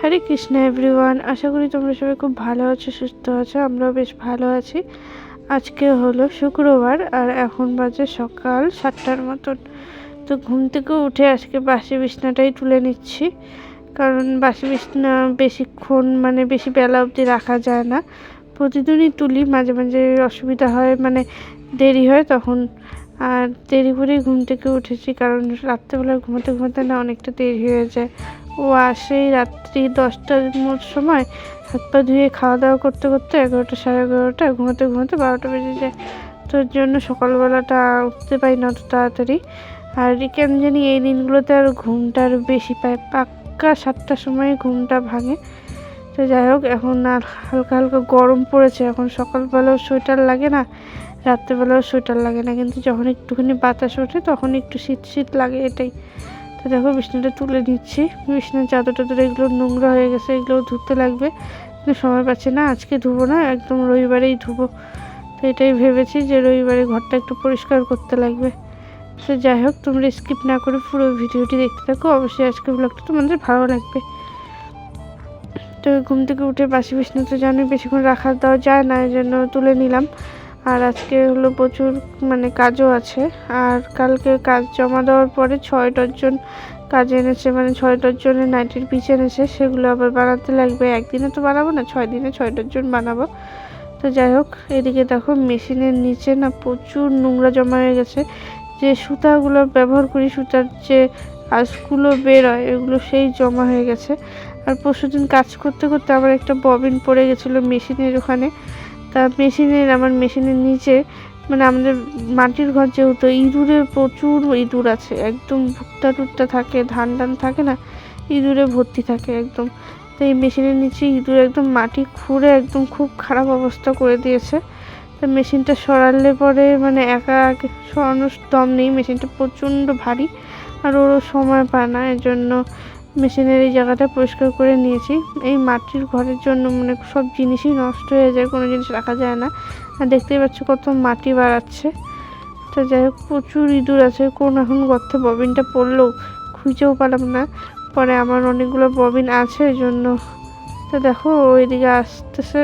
হরে Krishna everyone, আশা করি তোমরা সবাই খুব ভালো আছো, সুস্থ আছো। আমরাও বেশ ভালো আছি। আজকে হলো শুক্রবার আর এখন বাজে সকাল 7টার মতন। তো ঘুম থেকে উঠে আজকে বাসি বিছনাটাই তুলে নিচ্ছি, কারণ বাসি বিছনা বেশিক্ষণ বেশি বেলা অবধি রাখা যায় না। প্রতিদিনই তুলি, মাঝে মাঝে অসুবিধা হয়, দেরি হয় তখন। আর দেরি করেই ঘুম থেকে উঠেছি, কারণ রাত্রেবেলা ঘুমাতে ঘুমাতে না অনেকটা দেরি হয়ে যায়। ও আসেই রাত্রি 10টার সময়, হাত পা ধুয়ে খাওয়া দাওয়া করতে করতে 11টা সাড়ে 11টা, ঘুমাতে ঘুমাতে 12টা বেজে যায়। তোর জন্য সকালবেলাটা উঠতে পারি না অত তাড়াতাড়ি। আর কেন জানি এই দিনগুলোতে আর ঘুমটা আরও বেশি পায়, পাক্কা 7টার সময় ঘুমটা ভাঙে। তো যাই হোক, এখন আর হালকা হালকা গরম পড়েছে, এখন সকালবেলাও সোয়েটার লাগে না, রাত্রেবেলাও সোয়েটার লাগে না, কিন্তু যখন একটুখানি বাতাস ওঠে তখন একটু শীত শীত লাগে, এটাই। তো দেখো বিছনাটা তুলে নিচ্ছি, বিছনার চাদর টাদর এগুলো নোংরা হয়ে গেছে, এগুলোও ধুতে লাগবে, কিন্তু সময় পাচ্ছি না। আজকে ধুবো না, একদম রবিবারেই ধুবো। তো এটাই ভেবেছি যে রবিবারে ঘরটা একটু পরিষ্কার করতে লাগবে। তো যাই হোক, তোমরা স্কিপ না করে পুরো ভিডিওটি দেখতে থাকো, অবশ্যই আজকে ব্লগটা তোমাদের ভালো লাগবে। তো ঘুম থেকে উঠে বাসি বিছনা তো জানোই বেশিক্ষণ রাখা দেওয়া যায় না, এই জন্য তুলে নিলাম। আর আজকে হলো প্রচুর কাজও আছে। আর কালকে কাজ জমা দেওয়ার পরে 6 ডজন কাজ এনেছে, 6 ডজনের নাইটির পিস এনেছে, সেগুলো আবার বানাতে লাগবে। একদিনে তো বানাবো না, 6 দিনে 6 ডজন বানাবো। তো যাই হোক, এদিকে দেখো মেশিনের নিচে না প্রচুর নোংরা জমা হয়ে গেছে। যে সুতাগুলো ব্যবহার করি, সুতার যে আঁশগুলো বেরোয়, এগুলো সেই জমা হয়ে গেছে। আর পরশুদিন কাজ করতে করতে আমার একটা ববিন পড়ে গেছিলো মেশিনের ওখানে। তা আমার মেশিনের নিচে আমাদের মাটির ঘর, যেহেতু ইঁদুরে প্রচুর ইঁদুর আছে, একদম ভুট্টা টুট্টা থাকে, ধান টান থাকে না, ইঁদুরে ভর্তি থাকে একদম। তো এই মেশিনের নিচে ইঁদুর একদম মাটি খুঁড়ে একদম খুব খারাপ অবস্থা করে দিয়েছে। তো মেশিনটা সরালে পরে একা সরানোর দম নেই, মেশিনটা প্রচণ্ড ভারী, আর ওরও সময় পায় না, এর জন্য মেশিনের এই জায়গাটা পরিষ্কার করে নিয়েছি। এই মাটির ঘরের জন্য সব জিনিসই নষ্ট হয়ে যায়, কোনো জিনিস রাখা যায় না। আর দেখতেই পাচ্ছ কত মাটি বাড়াচ্ছে। তো যাই হোক, প্রচুর ইঁদুর আছে। কোন এখন গর্তে ববিনটা পড়লেও খুঁজেও পেলাম না, পরে আমার অনেকগুলো ববিন আছে এই জন্য। তো দেখো ওইদিকে আসতেছে,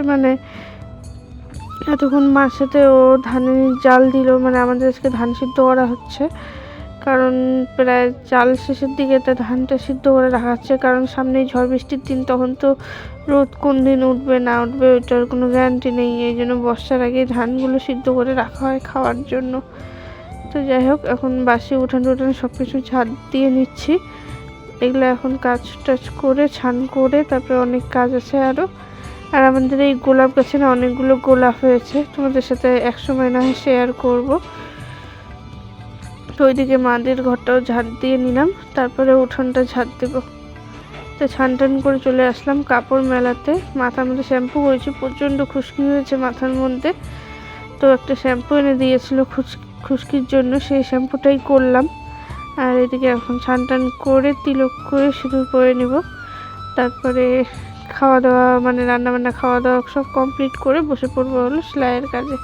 এতক্ষণ মার সাথে ও ধানের জাল দিল, আমাদের আজকে ধান সিদ্ধ করা হচ্ছে, কারণ প্রায় চাল শেষের দিকে তা ধানটা সিদ্ধ করে রাখা হচ্ছে, কারণ সামনেই ঝড় বৃষ্টির দিন, তখন তো রোদ কোন দিন উঠবে না উঠবে ওইটার কোনো গ্যারান্টি নেই, এই জন্য বর্ষার আগে ধানগুলো সিদ্ধ করে রাখা হয় খাওয়ার জন্য। তো যাই হোক, এখন বাসি উঠান টুঠান সব কিছু ঝাড় দিয়ে নিচ্ছি। এগুলো এখন কাজ টাজ করে ছান করে, তারপরে অনেক কাজ আছে আরও। আর আমাদের এই গোলাপ গাছে না অনেকগুলো গোলাপ হয়েছে, তোমাদের সাথে একসময় না শেয়ার করব। তো ওইদিকে মাদের ঘরটাও ঝাড় দিয়ে নিলাম, তারপরে উঠোনটা ঝাড় দেবো। তো ছান টান করে চলে আসলাম কাপড় মেলাতে। মাথার মধ্যে শ্যাম্পু করেছি, প্রচণ্ড খুশকি হয়েছে মাথার মধ্যে। তো একটা শ্যাম্পু এনে দিয়েছিল খুশকির জন্য, সেই শ্যাম্পুটাই করলাম। আর এদিকে এখন ছান টান করে তিলক করে সিঁদুর পরে নেব, তারপরে খাওয়া দাওয়া রান্নাবান্না খাওয়া দাওয়া সব কমপ্লিট করে বসে পড়বো হলো সেলাইয়ের কাজে।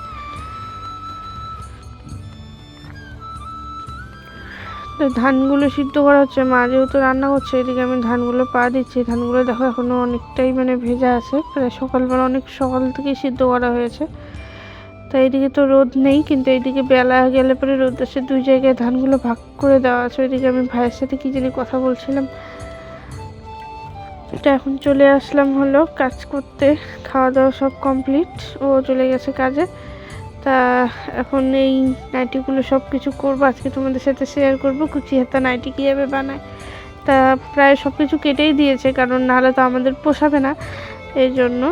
তো ধানগুলো সিদ্ধ করা হচ্ছে, মা যেহেতু রান্না করছে, এদিকে আমি ধানগুলো পা দিচ্ছি। ধানগুলো দেখো এখনও অনেকটাই ভেজা আছে, প্রায় সকালবেলা অনেক সকাল থেকেই সিদ্ধ করা হয়েছে। তাই এইদিকে তো রোদ নেই, কিন্তু এইদিকে বেলা গেলে পরে রোদ আসে, 2 জায়গায় ধানগুলো ভাগ করে দেওয়া আছে। ওইদিকে আমি ভাইয়ের সাথে কী জানি কথা বলছিলাম। তো এখন চলে আসলাম হলো কাজ করতে, খাওয়া দাওয়া সব কমপ্লিট, ও চলে গেছে কাজে। তা এখন এই নাইটিগুলো সব কিছু করবো, আজকে তোমাদের সাথে শেয়ার করবো কুচি হাতা নাইটি কীভাবে বানায়। তা প্রায় সব কিছু কেটেই দিয়েছে, কারণ নাহলে তো আমাদের পোষাবে না, এই জন্য।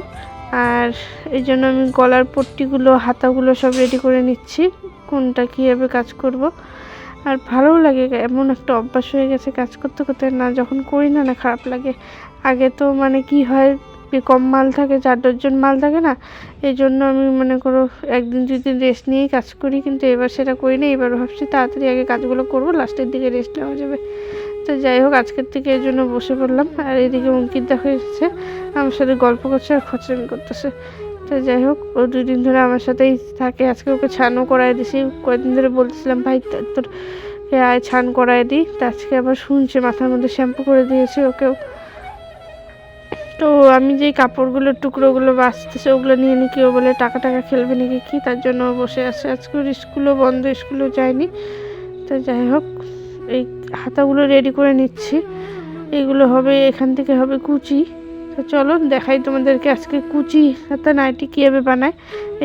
আর এই জন্য আমি গলার পট্টিগুলো হাতাগুলো সব রেডি করে নিচ্ছি, কোনটা কীভাবে কাজ করব। আর ভালোও লাগে, এমন একটা অভ্যাস হয়ে গেছে কাজ করতে করতে, না যখন করি না খারাপ লাগে। আগে তো কি হয়, কম মাল থাকে, 4 ডজন মাল থাকে না, এই জন্য আমি মনে করো 1 দিন 2 দিন রেস্ট নিয়েই কাজ করি, কিন্তু এবার সেটা করি না। এবার ভাবছি তাড়াতাড়ি আগে কাজগুলো করবো, লাস্টের দিকে রেস্ট নেওয়া যাবে। তো যাই হোক, আজকের থেকে এর জন্য বসে পড়লাম। আর এদিকে অঙ্কিত দেখা এসেছে, আমার সাথে গল্প করছে আর খচরামি করতেছে। তো যাই হোক, ও 2 দিন ধরে আমার সাথেই থাকে। আজকে ওকে ছানও করাই দিছি, কয়েকদিন ধরে বলতেছিলাম ভাই তোর আয় ছান করাই দিই, তা আজকে আবার শুনছে, মাথার মধ্যে শ্যাম্পু করে দিয়েছি ওকেও। তো আমি যেই কাপড়গুলোর টুকরোগুলো বাছতেছে ওগুলো নিয়ে নি, কেউ বলে টাকা টাকা খেলবে নাকি কি, তার জন্য বসে আছে। আজকে ওর স্কুলও বন্ধ, স্কুলও যায়নি। তো যাই হোক, এই হাতাগুলো রেডি করে নিচ্ছি। এগুলো হবে, এখান থেকে হবে কুচি। তো চলো দেখাই তোমাদেরকে আজকে কুচি হাতা নাইটি কীভাবে বানায়।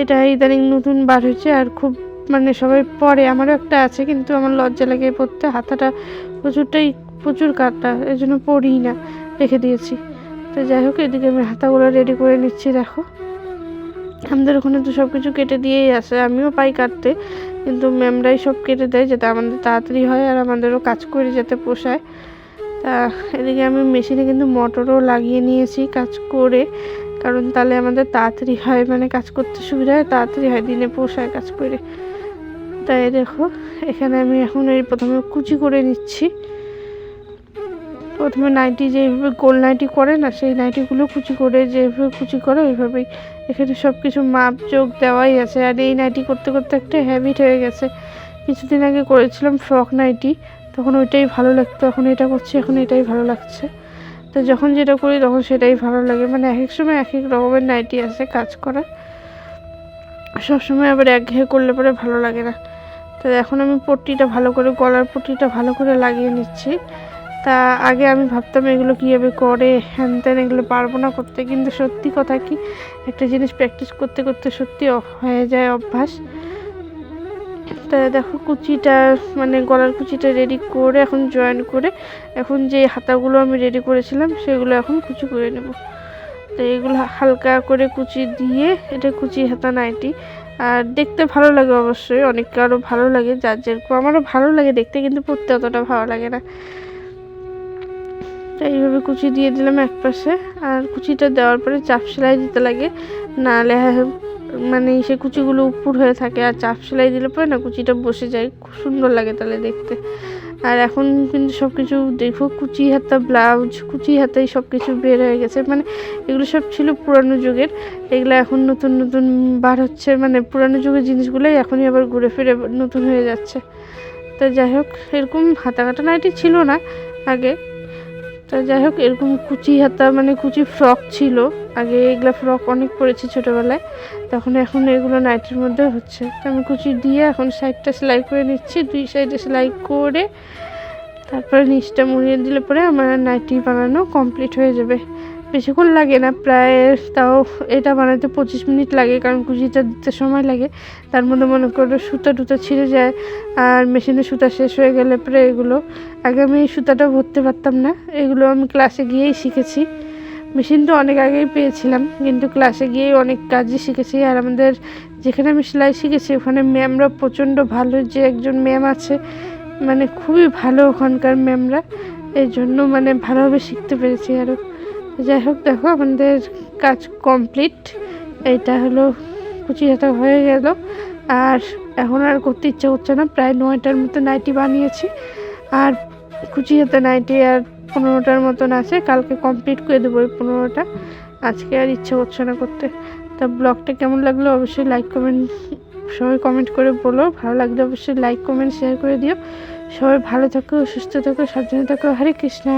এটা ইদানিং নতুন বার হয়েছে আর খুব মানে সবাই পরে, আমারও একটা আছে কিন্তু আমার লজ্জা লাগে পরতে, হাতাটা প্রচুর কাটা, এই জন্য পরিই না, রেখে দিয়েছি। তো যাই হোক, এদিকে আমি হাতাগুলো রেডি করে নিচ্ছি। দেখো আমাদের ওখানে তো সব কিছু কেটে দিয়েই আসে, আমিও পাই কাটতে, কিন্তু ম্যামরাই সব কেটে দেয় যাতে আমাদের তাড়াতাড়ি হয় আর আমাদেরও কাজ করে যাতে পোষায়। তা এদিকে আমি মেশিনে কিন্তু মোটরও লাগিয়ে নিয়েছি কাজ করে, কারণ তাহলে আমাদের তাড়াতাড়ি হয়, মানে কাজ করতে সুবিধা হয়, তাড়াতাড়ি হয়, দিনে পোষায় কাজ করে। তাই দেখো এখানে আমি এখন এই প্রথমে কুচি করে নিচ্ছি। প্রথমে নাইটি যেভাবে গোল নাইটি করে না, সেই নাইটিগুলো কুচি করে যেভাবে কুচি করে ওইভাবেই। এখানে সব কিছু মাপ যোগ দেওয়াই আছে। আর এই নাইটি করতে করতে একটা হ্যাবিট হয়ে গেছে। কিছুদিন আগে করেছিলাম ফ্রক নাইটি, তখন ওইটাই ভালো লাগতো, এখন এটা করছি, এখন এটাই ভালো লাগছে। তো যখন যেটা করি তখন সেটাই ভালো লাগে, মানে এক এক সময় এক এক রকমের নাইটি আছে কাজ করার, সবসময় আবার একঘেয়ে করলে পরে ভালো লাগে না। তো এখন আমি পট্টিটা ভালো করে, গলার পট্টিটা ভালো করে লাগিয়ে নিচ্ছি। তা আগে আমি ভাবতাম এগুলো কীভাবে করে, হ্যান ত্যান, এগুলো পারবো না করতে, কিন্তু সত্যি কথা কি, একটা জিনিস প্র্যাকটিস করতে করতে সত্যি হয়ে যায় অভ্যাস। তা দেখো কুচিটা, মানে গলার কুচিটা রেডি করে এখন জয়েন করে, এখন যে হাতাগুলো আমি রেডি করেছিলাম সেগুলো এখন কুচি করে নেব। তো এগুলো হালকা করে কুচি দিয়ে, এটা কুচি হাতা নাইটি। আর দেখতে ভালো লাগে অবশ্যই, অনেককে আরও ভালো লাগে, যার যেরকম, আমারও ভালো লাগে দেখতে, কিন্তু পরতে অতটা ভালো লাগে না। তো এইভাবে কুচি দিয়ে দিলাম এক পাশে। আর কুচিটা দেওয়ার পরে চাপ সেলাই দিতে লাগে, নাহলে মানে সে কুচিগুলো উপর হয়ে থাকে, আর চাপ সেলাই দিলে পরে না কুচিটা বসে যায়, খুব সুন্দর লাগে তাহলে দেখতে। আর এখন কিন্তু সব কিছু দেখো, কুচি হাতা ব্লাউজ, কুচি হাতাই সব কিছু বের হয়ে গেছে, মানে এগুলো সব ছিল পুরানো যুগের, এগুলো এখন নতুন নতুন বার হচ্ছে, মানে পুরানো যুগের জিনিসগুলোই এখনই আবার ঘুরে ফিরে নতুন হয়ে যাচ্ছে। তো যাই হোক, এরকম হাতা কাটা নাইটি ছিল না আগে। তো যাই হোক, এরকম কুচি হাতা, মানে কুচি ফ্রক ছিল আগে, এগুলো ফ্রক অনেক পরেছি ছোটোবেলায়, তখন এখন এগুলো নাইটির মধ্যে হচ্ছে। তো আমি কুচি দিয়ে এখন সাইডটা সেলাই করে নিচ্ছি, দুই সাইডে সেলাই করে তারপরে নিচটা মুড়িয়ে দিলে পরে আমার নাইটি বানানো কমপ্লিট হয়ে যাবে। বেশিক্ষণ লাগে না, প্রায় তাও এটা বানাতে 25 মিনিট লাগে, কারণ কুচিটা দিতে সময় লাগে। তার মধ্যে মনে করো সুতা টুতা ছিঁড়ে যায়, আর মেশিনে সুতা শেষ হয়ে গেলে পরে এগুলো, আগে আমি এই সুতাটা ভরতে পারতাম না, এগুলো আমি ক্লাসে গিয়েই শিখেছি। মেশিন তো অনেক আগেই পেয়েছিলাম, কিন্তু ক্লাসে গিয়েই অনেক কাজই শিখেছি। আর আমাদের যেখানে আমি সেলাই শিখেছি ওখানে ম্যামরা প্রচণ্ড ভালো, যে একজন ম্যাম আছে মানে খুবই ভালো ওখানকার ম্যামরা, এই জন্য মানে ভালোভাবে শিখতে পেরেছি আরও। যাই হোক, দেখো আমাদের কাজ কমপ্লিট, এইটা হলো কুচি হাতা হয়ে গেল। আর এখন আর করতে ইচ্ছা করছে না, প্রায় 9টার মতো নাইটি বানিয়েছি, আর কুচি হাতা নাইটি আর 15টার মতন আছে, কালকে কমপ্লিট করে দেবো ওই 15টা, আজকে আর ইচ্ছা করছে না করতে। তা ব্লগটা কেমন লাগলো অবশ্যই লাইক কমেন্ট, সবাই কমেন্ট করে বলো, ভালো লাগলে অবশ্যই লাইক কমেন্ট শেয়ার করে দিও। সবাই ভালো থাকো, সুস্থ থাকো, সাবধানে থাকো। হরে কৃষ্ণা।